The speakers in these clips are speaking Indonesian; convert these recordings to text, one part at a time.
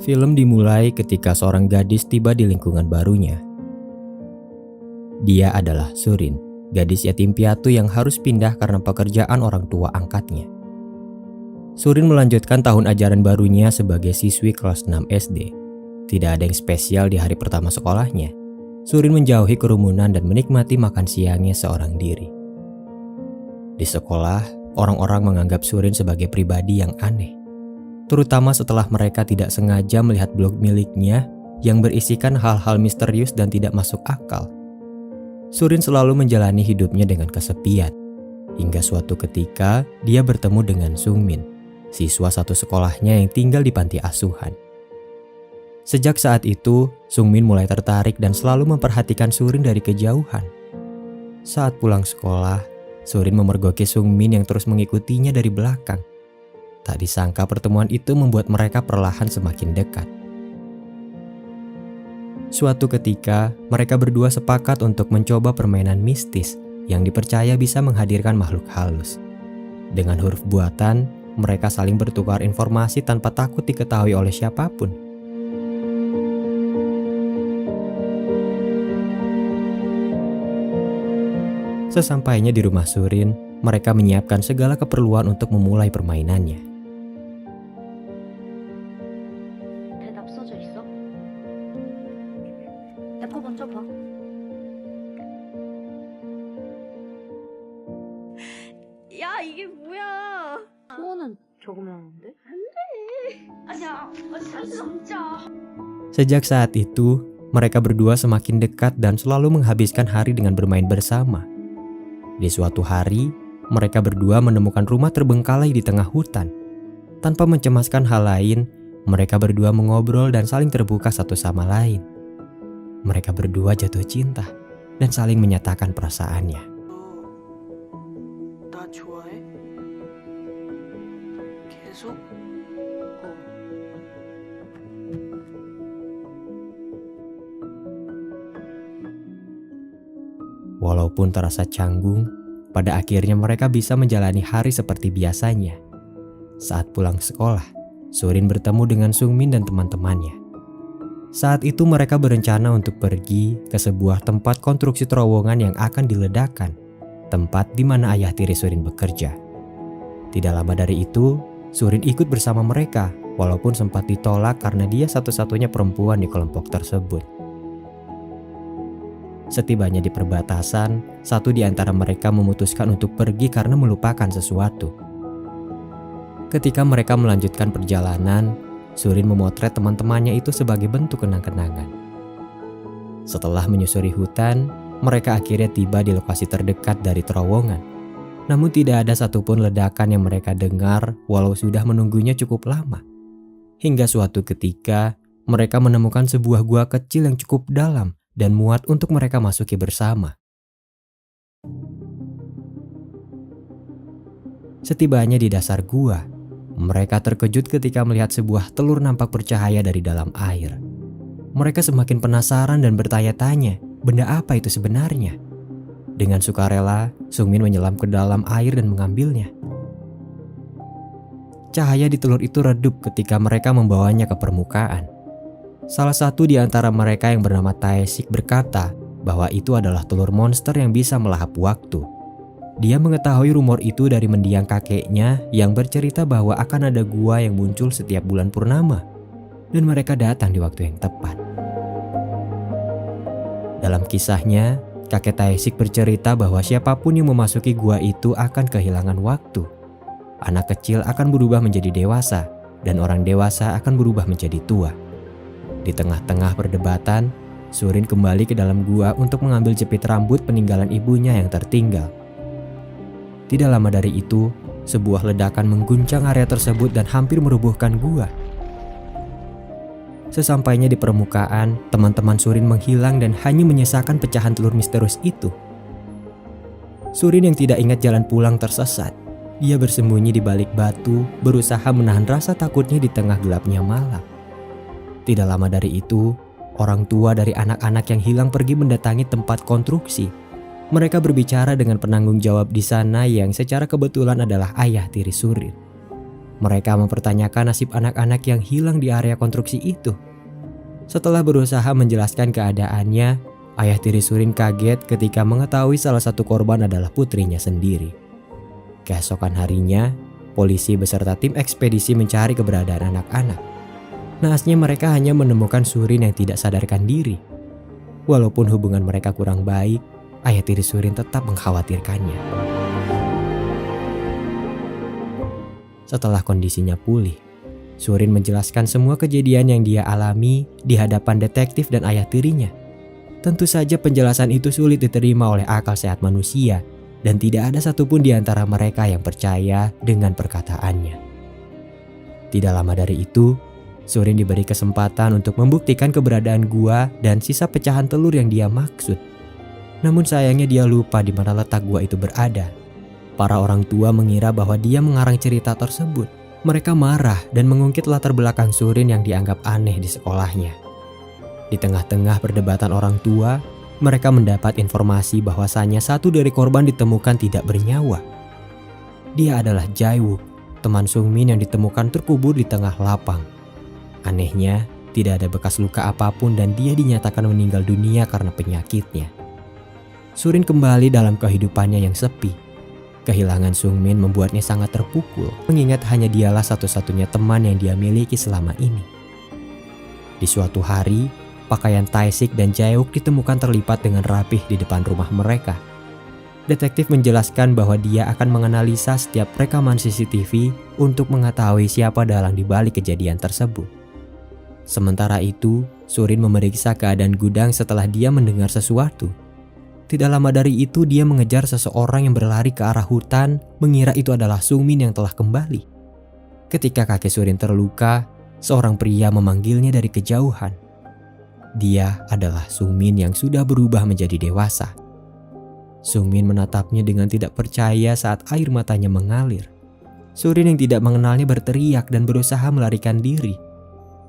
Film dimulai ketika seorang gadis tiba di lingkungan barunya. Dia adalah Surin, gadis yatim piatu yang harus pindah karena pekerjaan orang tua angkatnya. Surin melanjutkan tahun ajaran barunya sebagai siswi kelas 6 SD. Tidak ada yang spesial di hari pertama sekolahnya. Surin menjauhi kerumunan dan menikmati makan siangnya seorang diri. Di sekolah, orang-orang menganggap Surin sebagai pribadi yang aneh. Terutama setelah mereka tidak sengaja melihat blog miliknya yang berisikan hal-hal misterius dan tidak masuk akal. Surin selalu menjalani hidupnya dengan kesepian. Hingga suatu ketika, dia bertemu dengan Sungmin, siswa satu sekolahnya yang tinggal di panti asuhan. Sejak saat itu, Sungmin mulai tertarik dan selalu memperhatikan Surin dari kejauhan. Saat pulang sekolah, Surin memergoki Sungmin yang terus mengikutinya dari belakang. Tak disangka pertemuan itu membuat mereka perlahan semakin dekat. Suatu ketika, mereka berdua sepakat untuk mencoba permainan mistis yang dipercaya bisa menghadirkan makhluk halus. Dengan huruf buatan, mereka saling bertukar informasi tanpa takut diketahui oleh siapapun. Sesampainya di rumah Surin, mereka menyiapkan segala keperluan untuk memulai permainannya. 대답 써져 있어? 내 거 먼저 봐. 야, 이게 뭐야? 소원은 적으면 하는데? 안 돼. 아니야, 진짜. Sejak saat itu, mereka berdua semakin dekat dan selalu menghabiskan hari dengan bermain bersama. Di suatu hari, mereka berdua menemukan rumah terbengkalai di tengah hutan. Tanpa mencemaskan hal lain, mereka berdua mengobrol dan saling terbuka satu sama lain. Mereka berdua jatuh cinta dan saling menyatakan perasaannya. 나 좋아해? 계속? Walaupun terasa canggung, pada akhirnya mereka bisa menjalani hari seperti biasanya. Saat pulang sekolah, Surin bertemu dengan Sungmin dan teman-temannya. Saat itu mereka berencana untuk pergi ke sebuah tempat konstruksi terowongan yang akan diledakkan, tempat di mana ayah tiri Surin bekerja. Tidak lama dari itu, Surin ikut bersama mereka, walaupun sempat ditolak karena dia satu-satunya perempuan di kelompok tersebut. Setibanya di perbatasan, satu di antara mereka memutuskan untuk pergi karena melupakan sesuatu. Ketika mereka melanjutkan perjalanan, Surin memotret teman-temannya itu sebagai bentuk kenang-kenangan. Setelah menyusuri hutan, mereka akhirnya tiba di lokasi terdekat dari terowongan. Namun tidak ada satupun ledakan yang mereka dengar walau sudah menunggunya cukup lama. Hingga suatu ketika, mereka menemukan sebuah gua kecil yang cukup dalam dan muat untuk mereka masuki bersama. Setibanya di dasar gua, mereka terkejut ketika melihat sebuah telur nampak bercahaya dari dalam air. Mereka semakin penasaran dan bertanya-tanya, benda apa itu sebenarnya? Dengan sukarela, Sungmin menyelam ke dalam air dan mengambilnya. Cahaya di telur itu redup ketika mereka membawanya ke permukaan. Salah satu di antara mereka yang bernama Taesik berkata bahwa itu adalah telur monster yang bisa melahap waktu. Dia mengetahui rumor itu dari mendiang kakeknya yang bercerita bahwa akan ada gua yang muncul setiap bulan purnama, dan mereka datang di waktu yang tepat. Dalam kisahnya, kakek Taesik bercerita bahwa siapapun yang memasuki gua itu akan kehilangan waktu. Anak kecil akan berubah menjadi dewasa, dan orang dewasa akan berubah menjadi tua. Di tengah-tengah perdebatan, Surin kembali ke dalam gua untuk mengambil jepit rambut peninggalan ibunya yang tertinggal. Tidak lama dari itu, sebuah ledakan mengguncang area tersebut dan hampir merubuhkan gua. Sesampainya di permukaan, teman-teman Surin menghilang dan hanya menyisakan pecahan telur misterius itu. Surin yang tidak ingat jalan pulang tersesat. Dia bersembunyi di balik batu, berusaha menahan rasa takutnya di tengah gelapnya malam. Tidak lama dari itu, orang tua dari anak-anak yang hilang pergi mendatangi tempat konstruksi. Mereka berbicara dengan penanggung jawab di sana yang secara kebetulan adalah ayah tiri Surin. Mereka mempertanyakan nasib anak-anak yang hilang di area konstruksi itu. Setelah berusaha menjelaskan keadaannya, ayah tiri Surin kaget ketika mengetahui salah satu korban adalah putrinya sendiri. Keesokan harinya, polisi beserta tim ekspedisi mencari keberadaan anak-anak. Naasnya mereka hanya menemukan Surin yang tidak sadarkan diri. Walaupun hubungan mereka kurang baik, ayah tiri Surin tetap mengkhawatirkannya. Setelah kondisinya pulih, Surin menjelaskan semua kejadian yang dia alami di hadapan detektif dan ayah tirinya. Tentu saja penjelasan itu sulit diterima oleh akal sehat manusia dan tidak ada satupun di antara mereka yang percaya dengan perkataannya. Tidak lama dari itu, Surin diberi kesempatan untuk membuktikan keberadaan gua dan sisa pecahan telur yang dia maksud. Namun sayangnya dia lupa di mana letak gua itu berada. Para orang tua mengira bahwa dia mengarang cerita tersebut. Mereka marah dan mengungkit latar belakang Surin yang dianggap aneh di sekolahnya. Di tengah-tengah perdebatan orang tua, mereka mendapat informasi bahwasannya satu dari korban ditemukan tidak bernyawa. Dia adalah Jae-wook, teman Sungmin yang ditemukan terkubur di tengah lapang. Anehnya, tidak ada bekas luka apapun dan dia dinyatakan meninggal dunia karena penyakitnya. Surin kembali dalam kehidupannya yang sepi. Kehilangan Sungmin membuatnya sangat terpukul, mengingat hanya dialah satu-satunya teman yang dia miliki selama ini. Di suatu hari, pakaian Tae-sik dan Jae-wook ditemukan terlipat dengan rapih di depan rumah mereka. Detektif menjelaskan bahwa dia akan menganalisa setiap rekaman CCTV untuk mengetahui siapa dalang di balik kejadian tersebut. Sementara itu, Surin memeriksa keadaan gudang setelah dia mendengar sesuatu. Tidak lama dari itu dia mengejar seseorang yang berlari ke arah hutan, mengira itu adalah Sungmin yang telah kembali. Ketika kakek Surin terluka, seorang pria memanggilnya dari kejauhan. Dia adalah Sungmin yang sudah berubah menjadi dewasa. Sungmin menatapnya dengan tidak percaya saat air matanya mengalir. Surin yang tidak mengenalnya berteriak dan berusaha melarikan diri.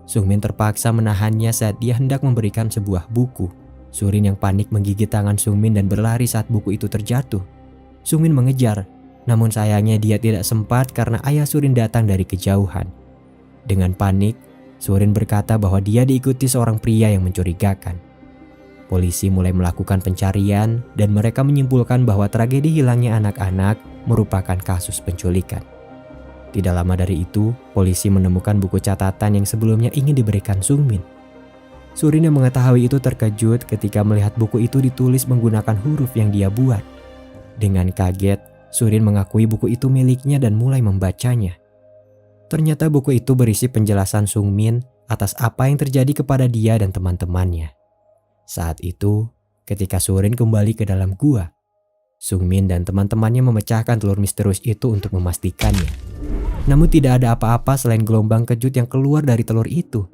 Sungmin terpaksa menahannya saat dia hendak memberikan sebuah buku. Surin yang panik menggigit tangan Sungmin dan berlari saat buku itu terjatuh. Sungmin mengejar, namun sayangnya dia tidak sempat karena ayah Surin datang dari kejauhan. Dengan panik, Surin berkata bahwa dia diikuti seorang pria yang mencurigakan. Polisi mulai melakukan pencarian dan mereka menyimpulkan bahwa tragedi hilangnya anak-anak merupakan kasus penculikan. Tidak lama dari itu, polisi menemukan buku catatan yang sebelumnya ingin diberikan Sungmin. Surin yang mengetahui itu terkejut ketika melihat buku itu ditulis menggunakan huruf yang dia buat. Dengan kaget, Surin mengakui buku itu miliknya dan mulai membacanya. Ternyata buku itu berisi penjelasan Sungmin atas apa yang terjadi kepada dia dan teman-temannya. Saat itu, ketika Surin kembali ke dalam gua, Sungmin dan teman-temannya memecahkan telur misterius itu untuk memastikannya. Namun tidak ada apa-apa selain gelombang kejut yang keluar dari telur itu.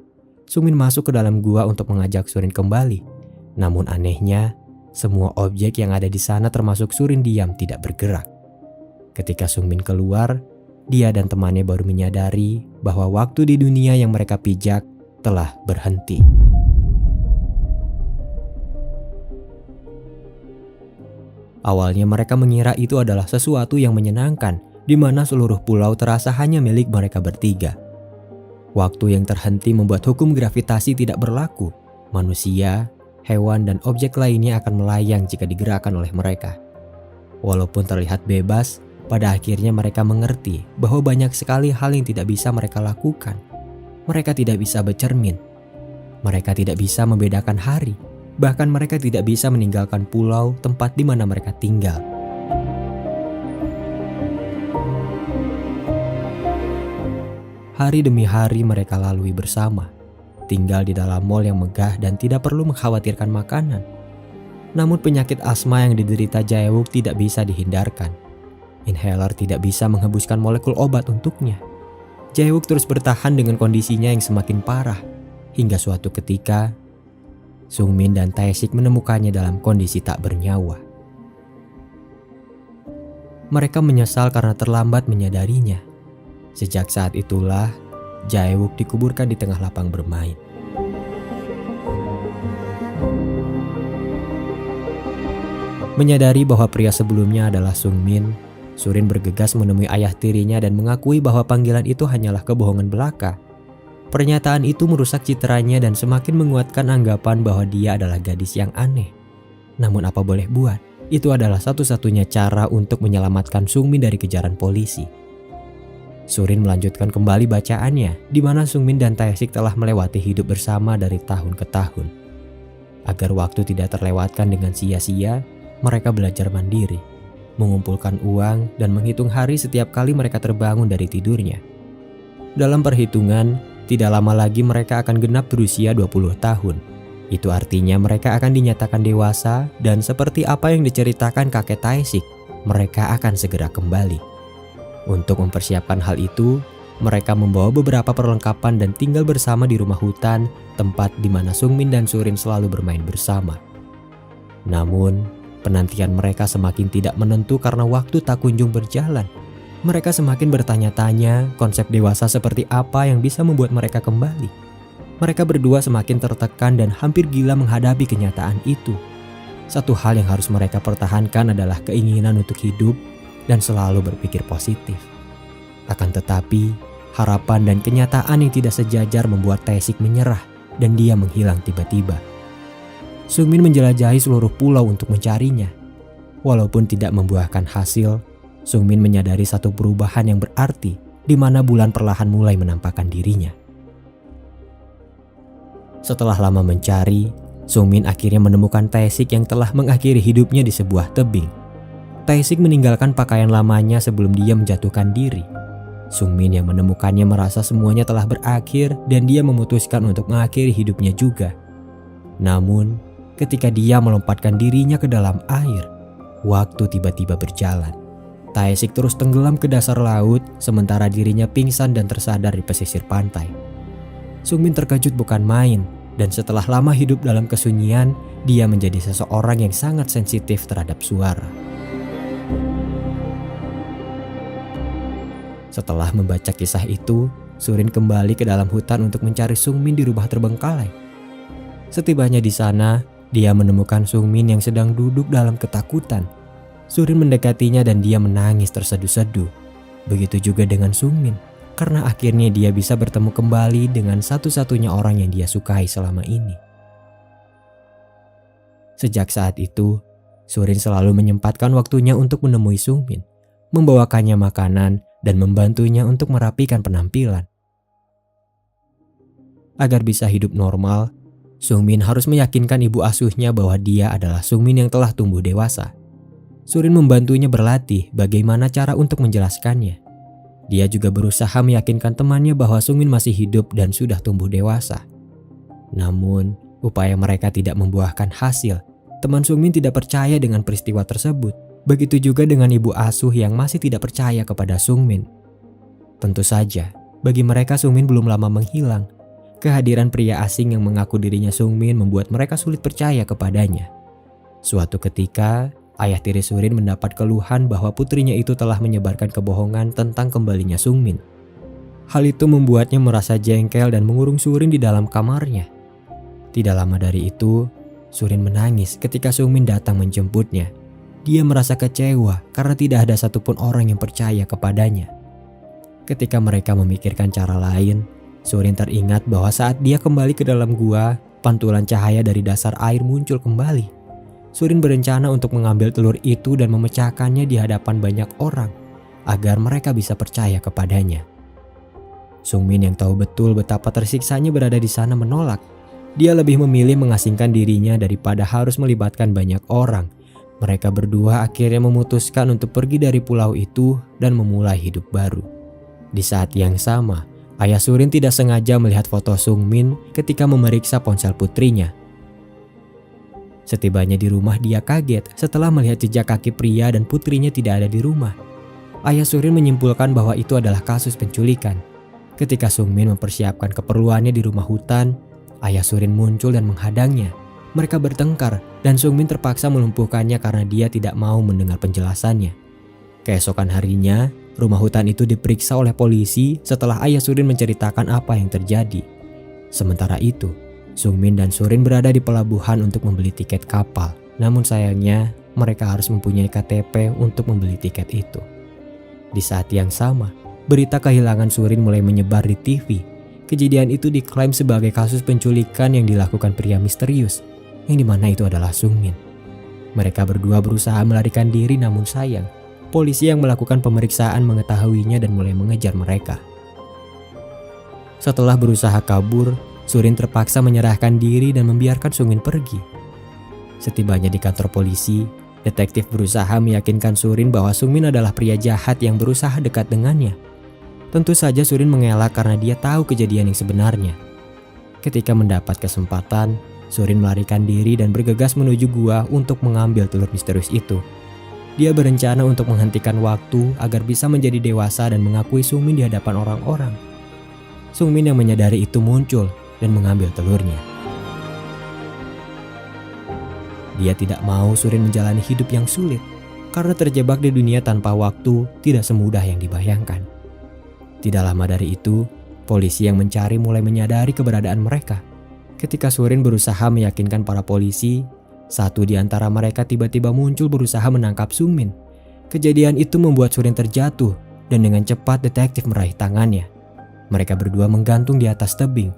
Sungmin masuk ke dalam gua untuk mengajak Surin kembali. Namun anehnya, semua objek yang ada di sana termasuk Surin diam tidak bergerak. Ketika Sungmin keluar, dia dan temannya baru menyadari bahwa waktu di dunia yang mereka pijak telah berhenti. Awalnya mereka mengira itu adalah sesuatu yang menyenangkan, di mana seluruh pulau terasa hanya milik mereka bertiga. Waktu yang terhenti membuat hukum gravitasi tidak berlaku. Manusia, hewan, dan objek lainnya akan melayang jika digerakkan oleh mereka. Walaupun terlihat bebas, pada akhirnya mereka mengerti bahwa banyak sekali hal yang tidak bisa mereka lakukan. Mereka tidak bisa bercermin. Mereka tidak bisa membedakan hari. Bahkan mereka tidak bisa meninggalkan pulau tempat di mana mereka tinggal. Hari demi hari mereka lalui bersama, tinggal di dalam mall yang megah dan tidak perlu mengkhawatirkan makanan. Namun penyakit asma yang diderita Jae-wook tidak bisa dihindarkan. Inhaler tidak bisa menghembuskan molekul obat untuknya. Jae-wook terus bertahan dengan kondisinya yang semakin parah, hingga suatu ketika, Sungmin dan Tae-sik menemukannya dalam kondisi tak bernyawa. Mereka menyesal karena terlambat menyadarinya. Sejak saat itulah, Jae-wook dikuburkan di tengah lapang bermain. Menyadari bahwa pria sebelumnya adalah Sungmin, Surin bergegas menemui ayah tirinya dan mengakui bahwa panggilan itu hanyalah kebohongan belaka. Pernyataan itu merusak citranya dan semakin menguatkan anggapan bahwa dia adalah gadis yang aneh. Namun apa boleh buat, itu adalah satu-satunya cara untuk menyelamatkan Sungmin dari kejaran polisi. Surin melanjutkan kembali bacaannya, di mana Sungmin dan Tae-sik telah melewati hidup bersama dari tahun ke tahun. Agar waktu tidak terlewatkan dengan sia-sia, mereka belajar mandiri, mengumpulkan uang dan menghitung hari setiap kali mereka terbangun dari tidurnya. Dalam perhitungan, tidak lama lagi mereka akan genap berusia 20 tahun. Itu artinya mereka akan dinyatakan dewasa dan seperti apa yang diceritakan kakek Tae-sik, mereka akan segera kembali. Untuk mempersiapkan hal itu, mereka membawa beberapa perlengkapan dan tinggal bersama di rumah hutan, tempat di mana Sungmin dan Surin selalu bermain bersama. Namun, penantian mereka semakin tidak menentu karena waktu tak kunjung berjalan. Mereka semakin bertanya-tanya konsep dewasa seperti apa yang bisa membuat mereka kembali. Mereka berdua semakin tertekan dan hampir gila menghadapi kenyataan itu. Satu hal yang harus mereka pertahankan adalah keinginan untuk hidup dan selalu berpikir positif. Akan tetapi, harapan dan kenyataan yang tidak sejajar membuat Tae-sik menyerah dan dia menghilang tiba-tiba. Sungmin menjelajahi seluruh pulau untuk mencarinya. Walaupun tidak membuahkan hasil, Sungmin menyadari satu perubahan yang berarti di mana bulan perlahan mulai menampakkan dirinya. Setelah lama mencari, Sungmin akhirnya menemukan Tae-sik yang telah mengakhiri hidupnya di sebuah tebing. Tae-sik meninggalkan pakaian lamanya sebelum dia menjatuhkan diri. Sungmin yang menemukannya merasa semuanya telah berakhir dan dia memutuskan untuk mengakhiri hidupnya juga. Namun, ketika dia melompatkan dirinya ke dalam air, waktu tiba-tiba berjalan. Tae-sik terus tenggelam ke dasar laut sementara dirinya pingsan dan tersadar di pesisir pantai. Sungmin terkejut bukan main dan setelah lama hidup dalam kesunyian, dia menjadi seseorang yang sangat sensitif terhadap suara. Setelah membaca kisah itu, Surin kembali ke dalam hutan untuk mencari Sungmin di rumah terbengkalai. Setibanya di sana, dia menemukan Sungmin yang sedang duduk dalam ketakutan. Surin mendekatinya dan dia menangis terseduh-seduh. Begitu juga dengan Sungmin, karena akhirnya dia bisa bertemu kembali dengan satu-satunya orang yang dia sukai selama ini. Sejak saat itu, Surin selalu menyempatkan waktunya untuk menemui Sungmin, membawakannya makanan, dan membantunya untuk merapikan penampilan. Agar bisa hidup normal, Sungmin harus meyakinkan ibu asuhnya bahwa dia adalah Sungmin yang telah tumbuh dewasa. Surin membantunya berlatih bagaimana cara untuk menjelaskannya. Dia juga berusaha meyakinkan temannya bahwa Sungmin masih hidup dan sudah tumbuh dewasa. Namun, upaya mereka tidak membuahkan hasil. Teman Sungmin tidak percaya dengan peristiwa tersebut. Begitu juga dengan ibu asuh yang masih tidak percaya kepada Sungmin. Tentu saja, bagi mereka Sungmin belum lama menghilang. Kehadiran pria asing yang mengaku dirinya Sungmin membuat mereka sulit percaya kepadanya. Suatu ketika, ayah tiri Surin mendapat keluhan bahwa putrinya itu telah menyebarkan kebohongan tentang kembalinya Sungmin. Hal itu membuatnya merasa jengkel dan mengurung Surin di dalam kamarnya. Tidak lama dari itu, Surin menangis ketika Sungmin datang menjemputnya. Dia merasa kecewa karena tidak ada satupun orang yang percaya kepadanya. Ketika mereka memikirkan cara lain, Surin teringat bahwa saat dia kembali ke dalam gua, pantulan cahaya dari dasar air muncul kembali. Surin berencana untuk mengambil telur itu dan memecahkannya di hadapan banyak orang agar mereka bisa percaya kepadanya. Sungmin yang tahu betul betapa tersiksanya berada di sana menolak. Dia lebih memilih mengasingkan dirinya daripada harus melibatkan banyak orang. Mereka berdua akhirnya memutuskan untuk pergi dari pulau itu dan memulai hidup baru. Di saat yang sama, ayah Surin tidak sengaja melihat foto Sungmin ketika memeriksa ponsel putrinya. Setibanya di rumah, dia kaget setelah melihat jejak kaki pria dan putrinya tidak ada di rumah. Ayah Surin menyimpulkan bahwa itu adalah kasus penculikan. Ketika Sungmin mempersiapkan keperluannya di rumah hutan, ayah Surin muncul dan menghadangnya. Mereka bertengkar dan Sungmin terpaksa melumpuhkannya karena dia tidak mau mendengar penjelasannya. Keesokan harinya, rumah hutan itu diperiksa oleh polisi setelah ayah Surin menceritakan apa yang terjadi. Sementara itu, Sungmin dan Surin berada di pelabuhan untuk membeli tiket kapal. Namun sayangnya, mereka harus mempunyai KTP untuk membeli tiket itu. Di saat yang sama, berita kehilangan Surin mulai menyebar di TV. Kejadian itu diklaim sebagai kasus penculikan yang dilakukan pria misterius, yang dimana itu adalah Sungmin. Mereka berdua berusaha melarikan diri, namun sayang, polisi yang melakukan pemeriksaan mengetahuinya dan mulai mengejar mereka. Setelah berusaha kabur, Surin terpaksa menyerahkan diri dan membiarkan Sungmin pergi. Setibanya di kantor polisi, detektif berusaha meyakinkan Surin bahwa Sungmin adalah pria jahat yang berusaha dekat dengannya. Tentu saja Surin mengelak karena dia tahu kejadian yang sebenarnya. Ketika mendapat kesempatan, Surin melarikan diri dan bergegas menuju gua untuk mengambil telur misterius itu. Dia berencana untuk menghentikan waktu agar bisa menjadi dewasa dan mengakui Sungmin di hadapan orang-orang. Sungmin yang menyadari itu muncul dan mengambil telurnya. Dia tidak mau Surin menjalani hidup yang sulit karena terjebak di dunia tanpa waktu tidak semudah yang dibayangkan. Tidak lama dari itu, polisi yang mencari mulai menyadari keberadaan mereka. Ketika Surin berusaha meyakinkan para polisi, satu di antara mereka tiba-tiba muncul berusaha menangkap Sungmin. Kejadian itu membuat Surin terjatuh dan dengan cepat detektif meraih tangannya. Mereka berdua menggantung di atas tebing.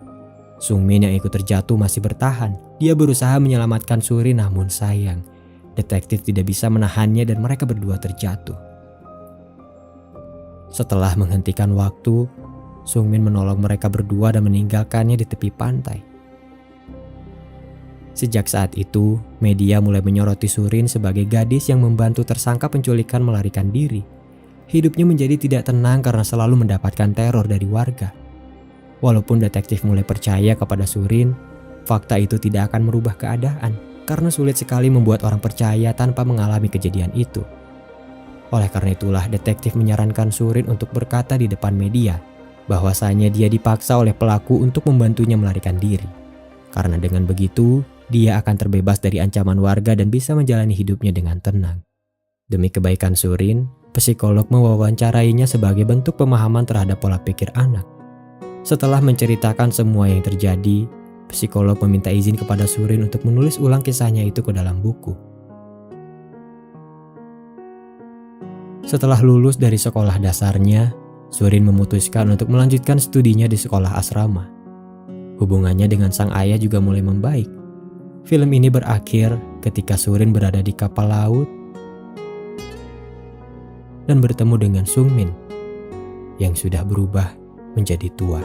Sungmin yang ikut terjatuh masih bertahan. Dia berusaha menyelamatkan Surin, namun sayang, detektif tidak bisa menahannya dan mereka berdua terjatuh. Setelah menghentikan waktu, Sungmin menolong mereka berdua dan meninggalkannya di tepi pantai. Sejak saat itu, media mulai menyoroti Surin sebagai gadis yang membantu tersangka penculikan melarikan diri. Hidupnya menjadi tidak tenang karena selalu mendapatkan teror dari warga. Walaupun detektif mulai percaya kepada Surin, fakta itu tidak akan merubah keadaan karena sulit sekali membuat orang percaya tanpa mengalami kejadian itu. Oleh karena itulah detektif menyarankan Surin untuk berkata di depan media bahwasanya dia dipaksa oleh pelaku untuk membantunya melarikan diri. Karena dengan begitu, dia akan terbebas dari ancaman warga dan bisa menjalani hidupnya dengan tenang. Demi kebaikan Surin, psikolog mewawancarainya sebagai bentuk pemahaman terhadap pola pikir anak. Setelah menceritakan semua yang terjadi, psikolog meminta izin kepada Surin untuk menulis ulang kisahnya itu ke dalam buku. Setelah lulus dari sekolah dasarnya, Surin memutuskan untuk melanjutkan studinya di sekolah asrama. Hubungannya dengan sang ayah juga mulai membaik. Film ini berakhir ketika Surin berada di kapal laut dan bertemu dengan Sungmin yang sudah berubah menjadi tua.